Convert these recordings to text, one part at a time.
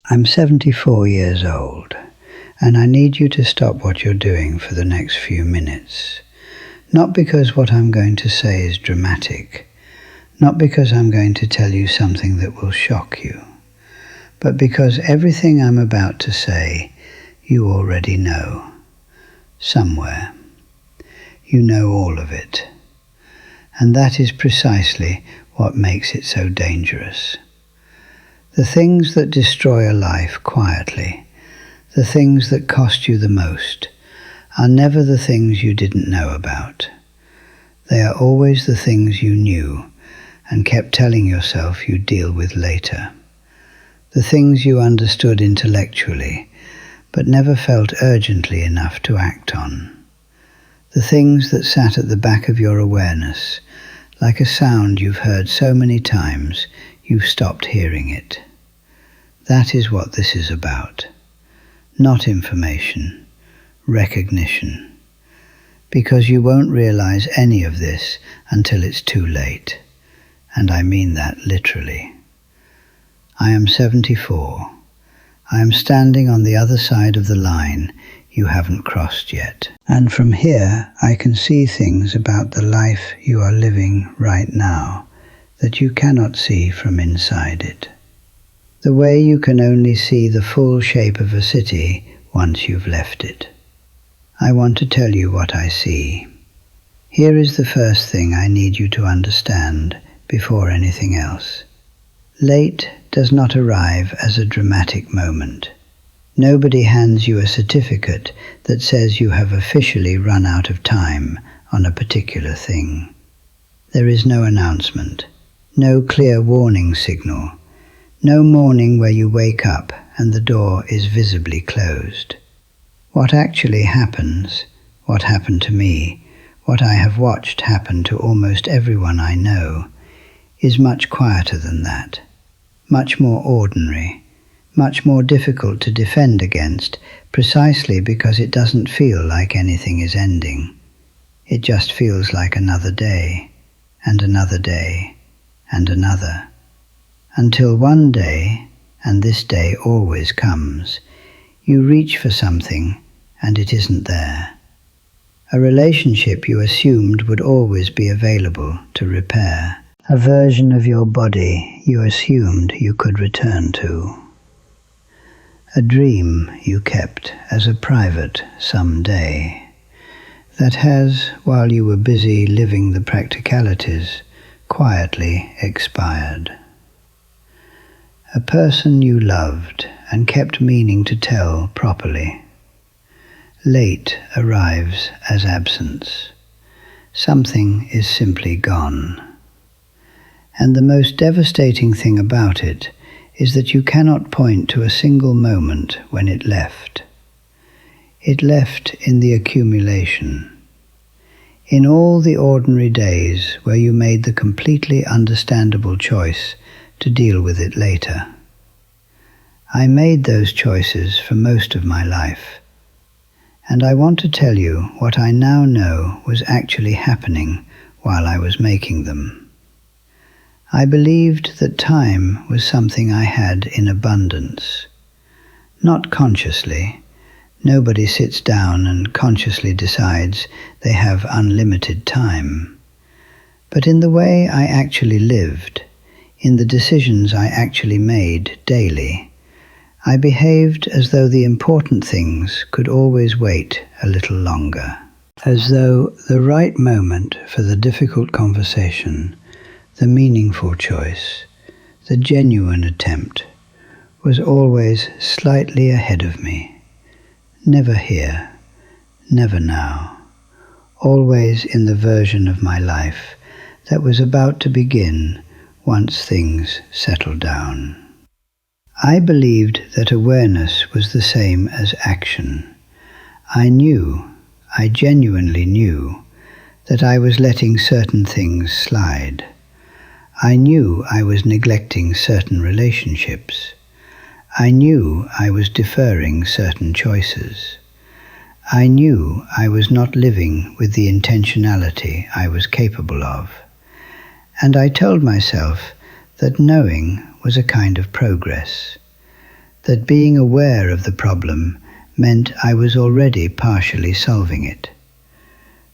I'm 74 years old, and I need you to stop what you're doing for the next few minutes. Not because what I'm going to say is dramatic, not because I'm going to tell you something that will shock you, but because everything I'm about to say you already know. Somewhere. You know all of it. And that is precisely what makes it so dangerous. The things that destroy a life quietly, the things that cost you the most, are never the things you didn't know about. They are always the things you knew and kept telling yourself you'd deal with later. The things you understood intellectually, but never felt urgently enough to act on. The things that sat at the back of your awareness, like a sound you've heard so many times you've stopped hearing it. That is what this is about. Not information, recognition. Because you won't realize any of this until it's too late. And I mean that literally. I am 74. I am standing on the other side of the line you haven't crossed yet. And from here I can see things about the life you are living right now that you cannot see from inside it. The way you can only see the full shape of a city once you've left it. I want to tell you what I see. Here is the first thing I need you to understand before anything else. Late does not arrive as a dramatic moment. Nobody hands you a certificate that says you have officially run out of time on a particular thing. There is no announcement, no clear warning signal, no morning where you wake up and the door is visibly closed. What actually happens, what happened to me, what I have watched happen to almost everyone I know, is much quieter than that, much more ordinary, much more difficult to defend against, precisely because it doesn't feel like anything is ending. It just feels like another day, and another day, and another. Until one day, and this day always comes, you reach for something and it isn't there. A relationship you assumed would always be available to repair. A version of your body you assumed you could return to. A dream you kept as a private someday that has, while you were busy living the practicalities, quietly expired. A person you loved and kept meaning to tell properly. Late arrives as absence. Something is simply gone. And the most devastating thing about it is that you cannot point to a single moment when it left. It left in the accumulation. In all the ordinary days where you made the completely understandable choice to deal with it later. I made those choices for most of my life, and I want to tell you what I now know was actually happening while I was making them. I believed that time was something I had in abundance. Not consciously. Nobody sits down and consciously decides they have unlimited time. But in the way I actually lived, in the decisions I actually made daily, I behaved as though the important things could always wait a little longer. As though the right moment for the difficult conversation, the meaningful choice, the genuine attempt, was always slightly ahead of me. Never here, never now. Always in the version of my life that was about to begin once things settled down. I believed that awareness was the same as action. I genuinely knew, that I was letting certain things slide. I knew I was neglecting certain relationships. I knew I was deferring certain choices. I knew I was not living with the intentionality I was capable of. And I told myself that knowing was a kind of progress, that being aware of the problem meant I was already partially solving it,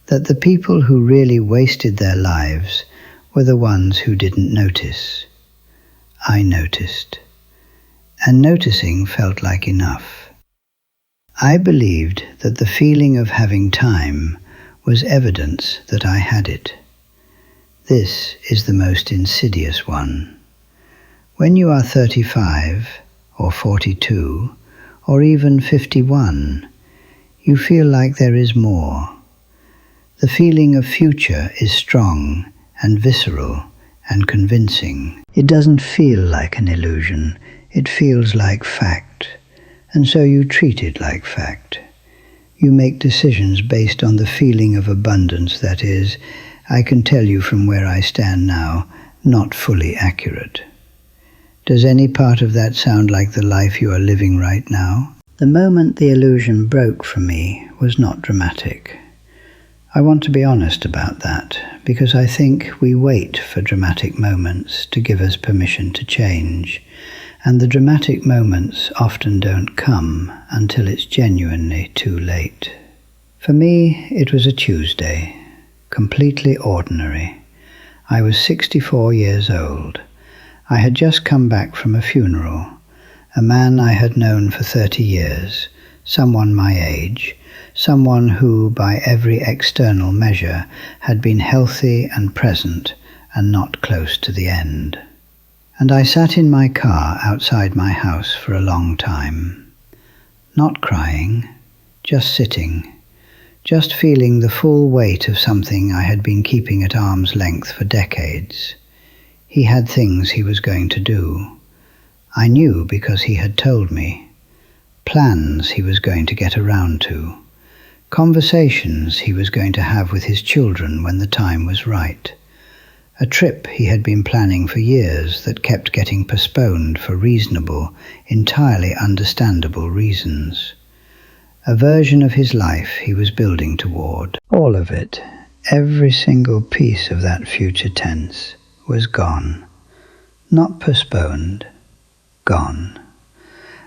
that the people who really wasted their lives were the ones who didn't notice. I noticed, and noticing felt like enough. I believed that the feeling of having time was evidence that I had it. This is the most insidious one. When you are 35 or 42 or even 51, you feel like there is more. The feeling of future is strong and visceral and convincing. It doesn't feel like an illusion, it feels like fact, and so you treat it like fact. You make decisions based on the feeling of abundance that is, I can tell you from where I stand now, not fully accurate. Does any part of that sound like the life you are living right now? The moment the illusion broke for me was not dramatic. I want to be honest about that, because I think we wait for dramatic moments to give us permission to change, and the dramatic moments often don't come until it's genuinely too late. For me, it was a Tuesday, completely ordinary. I was 64 years old. I had just come back from a funeral. A man I had known for 30 years, someone my age, someone who, by every external measure, had been healthy and present and not close to the end. And I sat in my car outside my house for a long time. Not crying, just sitting, just feeling the full weight of something I had been keeping at arm's length for decades. He had things he was going to do. I knew because he had told me. Plans he was going to get around to. Conversations he was going to have with his children when the time was right. A trip he had been planning for years that kept getting postponed for reasonable, entirely understandable reasons. A version of his life he was building toward. All of it, every single piece of that future tense, was gone. Not postponed, gone.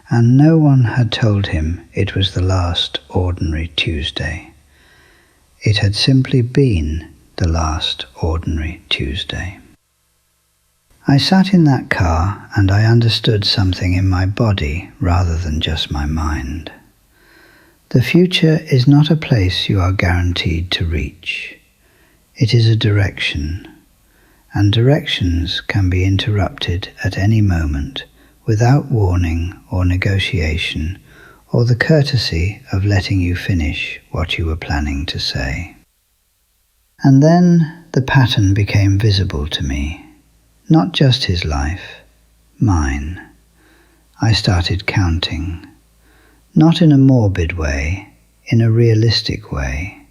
And no one had told him it was the last ordinary Tuesday. It had simply been the last ordinary Tuesday. I sat in that car and I understood something in my body rather than just my mind. The future is not a place you are guaranteed to reach. It is a direction, and directions can be interrupted at any moment without warning or negotiation or the courtesy of letting you finish what you were planning to say. And then the pattern became visible to me. Not just his life, mine. I started counting. Not in a morbid way, in a realistic way.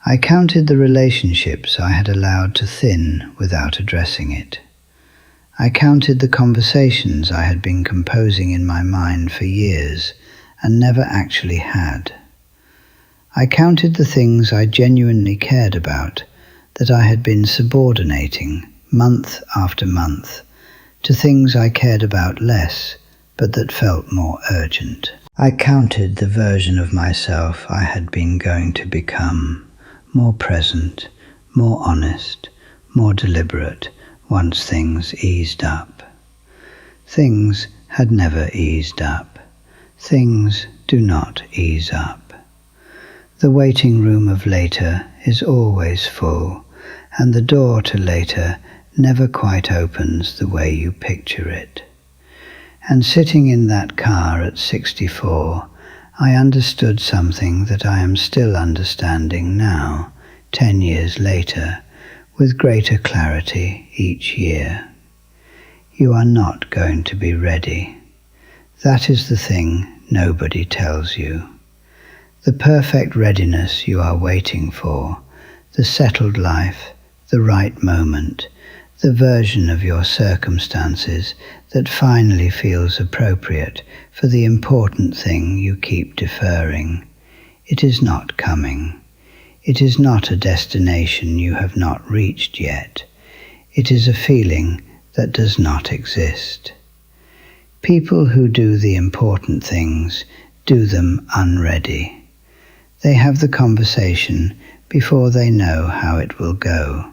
I counted the relationships I had allowed to thin without addressing it. I counted the conversations I had been composing in my mind for years and never actually had. I counted the things I genuinely cared about that I had been subordinating month after month to things I cared about less but that felt more urgent. I counted the version of myself I had been going to become, more present, more honest, more deliberate, once things eased up. Things had never eased up. Things do not ease up. The waiting room of later is always full, and the door to later never quite opens the way you picture it. And sitting in that car at 64, I understood something that I am still understanding now, 10 years later, with greater clarity each year. You are not going to be ready. That is the thing nobody tells you. The perfect readiness you are waiting for, the settled life, the right moment, the version of your circumstances that finally feels appropriate for the important thing you keep deferring. It is not coming. It is not a destination you have not reached yet. It is a feeling that does not exist. People who do the important things do them unready. They have the conversation before they know how it will go.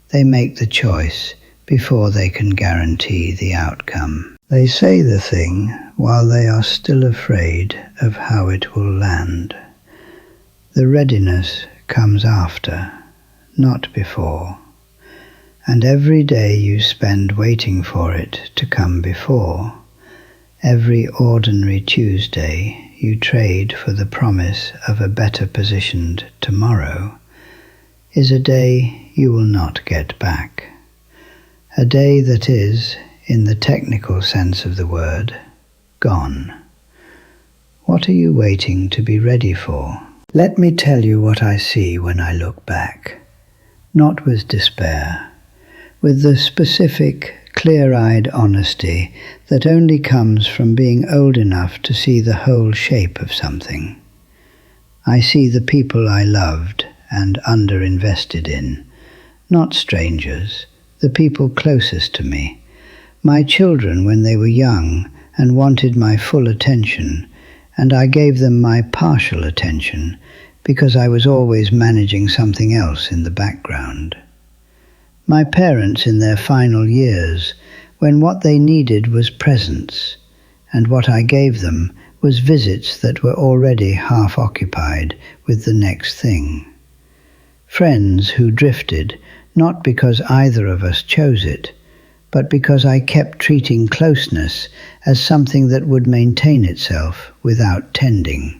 They make the choice before they can guarantee the outcome. They say the thing while they are still afraid of how it will land. The readiness comes after, not before. And every day you spend waiting for it to come before, every ordinary Tuesday you trade for the promise of a better positioned tomorrow, is a day you will not get back. A day that is, in the technical sense of the word, gone. What are you waiting to be ready for? Let me tell you what I see when I look back, not with despair, with the specific, clear-eyed honesty that only comes from being old enough to see the whole shape of something. I see the people I loved and underinvested in, not strangers, the people closest to me, my children when they were young and wanted my full attention, and I gave them my partial attention because I was always managing something else in the background. My parents in their final years, when what they needed was presence, and what I gave them was visits that were already half occupied with the next thing. Friends who drifted, not because either of us chose it, but because I kept treating closeness as something that would maintain itself without tending.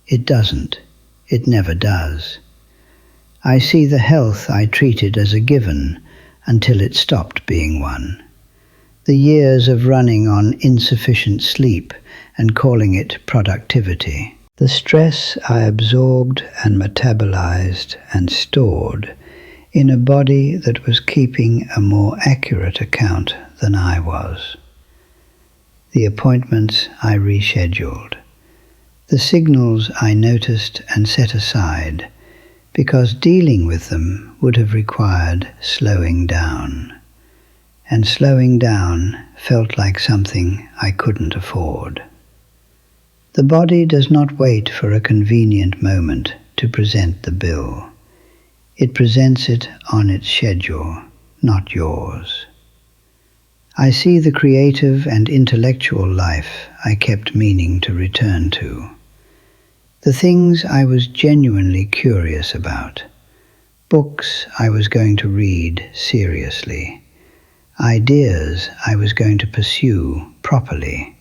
It doesn't. It never does. I see the health I treated as a given until it stopped being one. The years of running on insufficient sleep and calling it productivity. The stress I absorbed and metabolized and stored in a body that was keeping a more accurate account than I was. The appointments I rescheduled. The signals I noticed and set aside, because dealing with them would have required slowing down. And slowing down felt like something I couldn't afford. The body does not wait for a convenient moment to present the bill. It presents it on its schedule, not yours. I see the creative and intellectual life I kept meaning to return to. The things I was genuinely curious about. Books I was going to read seriously. Ideas I was going to pursue properly.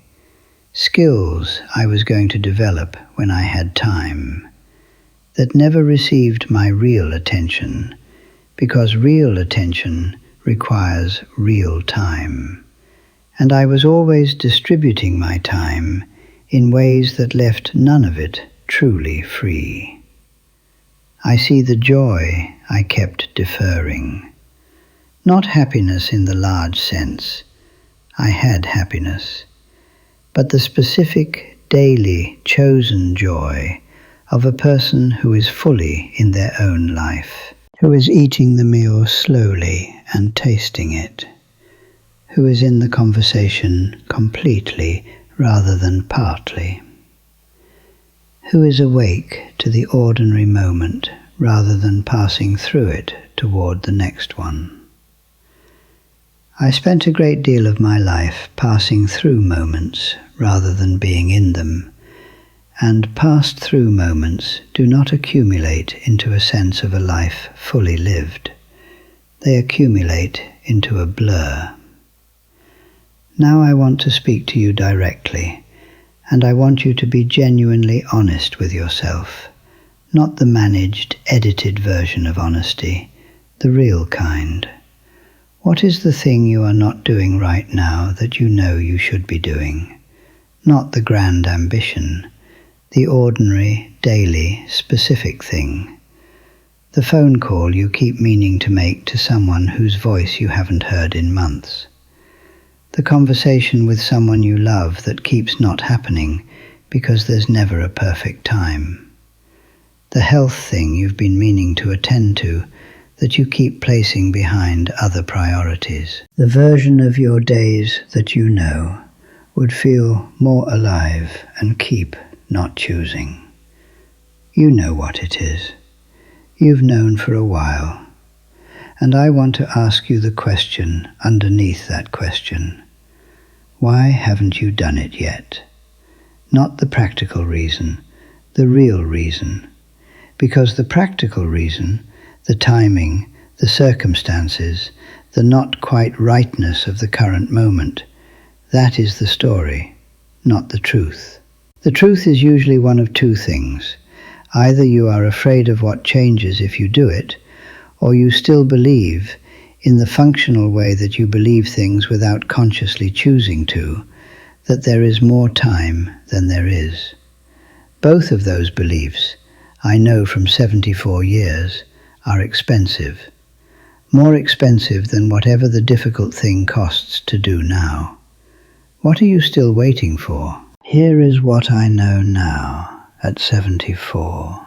Skills I was going to develop when I had time. That never received my real attention, because real attention requires real time. And I was always distributing my time in ways that left none of it truly free. I see the joy I kept deferring. Not happiness in the large sense. I had happiness. But the specific, daily, chosen joy of a person who is fully in their own life, who is eating the meal slowly and tasting it, who is in the conversation completely rather than partly, who is awake to the ordinary moment rather than passing through it toward the next one. I spent a great deal of my life passing through moments rather than being in them, and passed through moments do not accumulate into a sense of a life fully lived. They accumulate into a blur. Now I want to speak to you directly, and I want you to be genuinely honest with yourself, not the managed, edited version of honesty, the real kind. What is the thing you are not doing right now that you know you should be doing? Not the grand ambition, the ordinary, daily, specific thing. The phone call you keep meaning to make to someone whose voice you haven't heard in months. The conversation with someone you love that keeps not happening because there's never a perfect time. The health thing you've been meaning to attend to that you keep placing behind other priorities. The version of your days that you know, would feel more alive and keep not choosing. You know what it is. You've known for a while. And I want to ask you the question underneath that question. Why haven't you done it yet? Not the practical reason, the real reason. Because the practical reason, the timing, the circumstances, the not quite rightness of the current moment, that is the story, not the truth. The truth is usually one of two things. Either you are afraid of what changes if you do it, or you still believe, in the functional way that you believe things without consciously choosing to, that there is more time than there is. Both of those beliefs, I know from 74 years, are expensive. More expensive than whatever the difficult thing costs to do now. What are you still waiting for? Here is what I know now, at 74.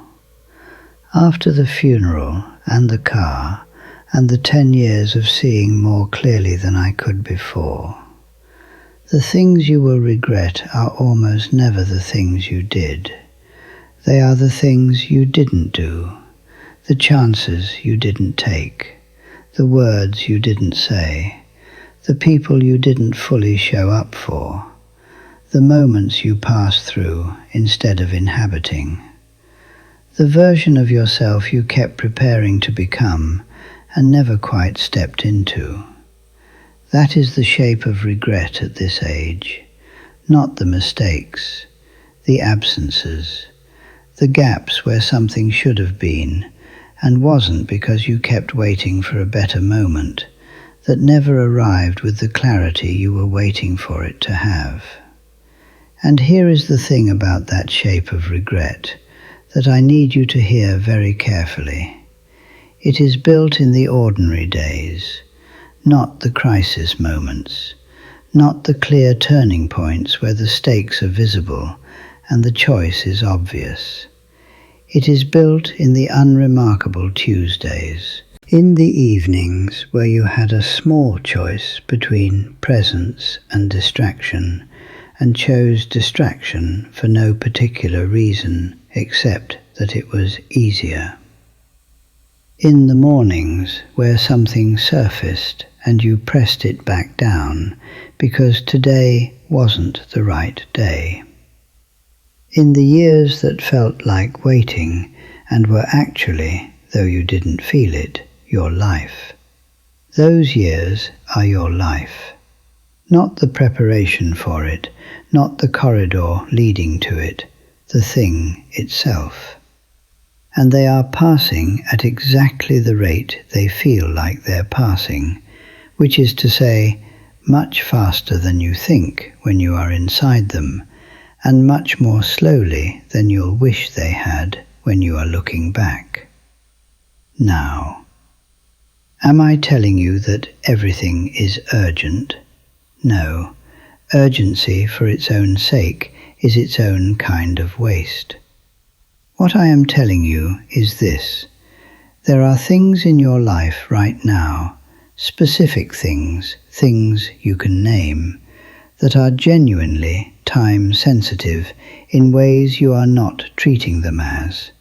After the funeral and the car and the 10 years of seeing more clearly than I could before, the things you will regret are almost never the things you did. They are the things you didn't do, the chances you didn't take, the words you didn't say, the people you didn't fully show up for, the moments you passed through instead of inhabiting, the version of yourself you kept preparing to become and never quite stepped into. That is the shape of regret at this age, not the mistakes, the absences, the gaps where something should have been and wasn't because you kept waiting for a better moment that never arrived with the clarity you were waiting for it to have. And here is the thing about that shape of regret that I need you to hear very carefully. It is built in the ordinary days, not the crisis moments, not the clear turning points where the stakes are visible and the choice is obvious. It is built in the unremarkable Tuesdays, in the evenings where you had a small choice between presence and distraction, and chose distraction for no particular reason except that it was easier. In the mornings where something surfaced and you pressed it back down because today wasn't the right day. In the years that felt like waiting and were actually, though you didn't feel it, your life. Those years are your life. Not the preparation for it, not the corridor leading to it, the thing itself. And they are passing at exactly the rate they feel like they're passing, which is to say, much faster than you think when you are inside them, and much more slowly than you'll wish they had when you are looking back. Now, am I telling you that everything is urgent? No, urgency for its own sake is its own kind of waste. What I am telling you is this. There are things in your life right now, specific things, things you can name, that are genuinely time-sensitive in ways you are not treating them as.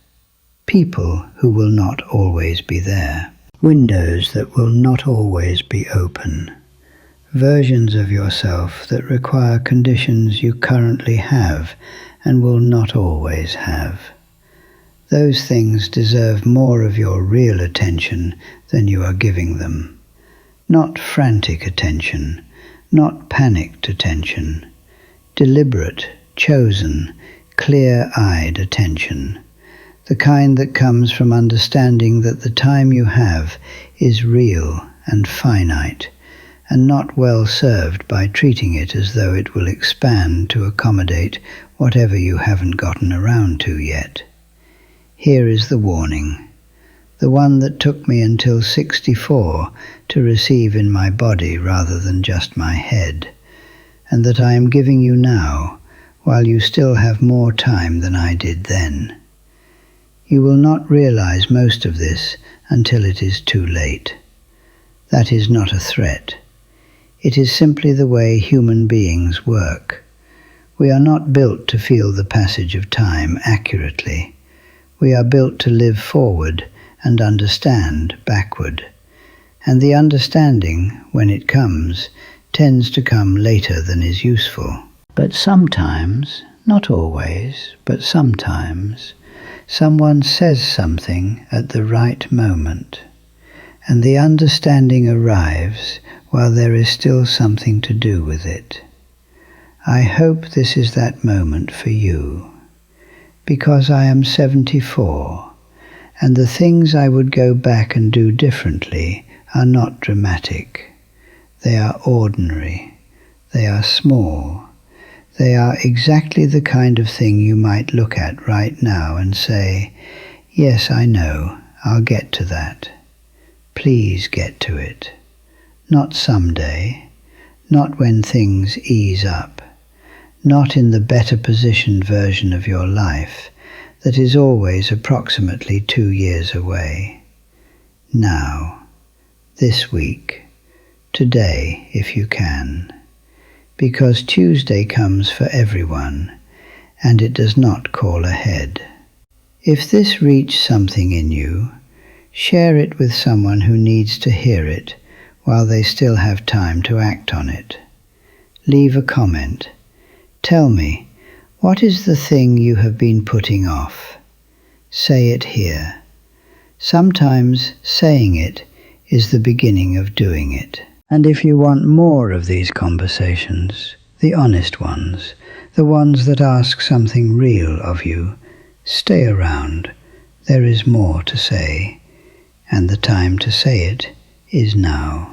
People who will not always be there. Windows that will not always be open. Versions of yourself that require conditions you currently have and will not always have. Those things deserve more of your real attention than you are giving them. Not frantic attention, not panicked attention. Deliberate, chosen, clear-eyed attention. The kind that comes from understanding that the time you have is real and finite, and not well served by treating it as though it will expand to accommodate whatever you haven't gotten around to yet. Here is the warning, the one that took me until 64 to receive in my body rather than just my head, and that I am giving you now, while you still have more time than I did then. You will not realize most of this until it is too late. That is not a threat. It is simply the way human beings work. We are not built to feel the passage of time accurately. We are built to live forward and understand backward. And the understanding, when it comes, tends to come later than is useful. But sometimes, not always, but sometimes, someone says something at the right moment, and the understanding arrives while there is still something to do with it. I hope this is that moment for you, because I am 74, and the things I would go back and do differently are not dramatic. They are ordinary. They are small. They are exactly the kind of thing you might look at right now and say, yes, I know, I'll get to that. Please get to it. Not someday, not when things ease up, not in the better positioned version of your life that is always approximately 2 years away. Now, this week, today if you can. Because Tuesday comes for everyone, and it does not call ahead. If this reached something in you, share it with someone who needs to hear it while they still have time to act on it. Leave a comment. Tell me, what is the thing you have been putting off? Say it here. Sometimes saying it is the beginning of doing it. And if you want more of these conversations, the honest ones, the ones that ask something real of you, stay around. There is more to say, and the time to say it is now.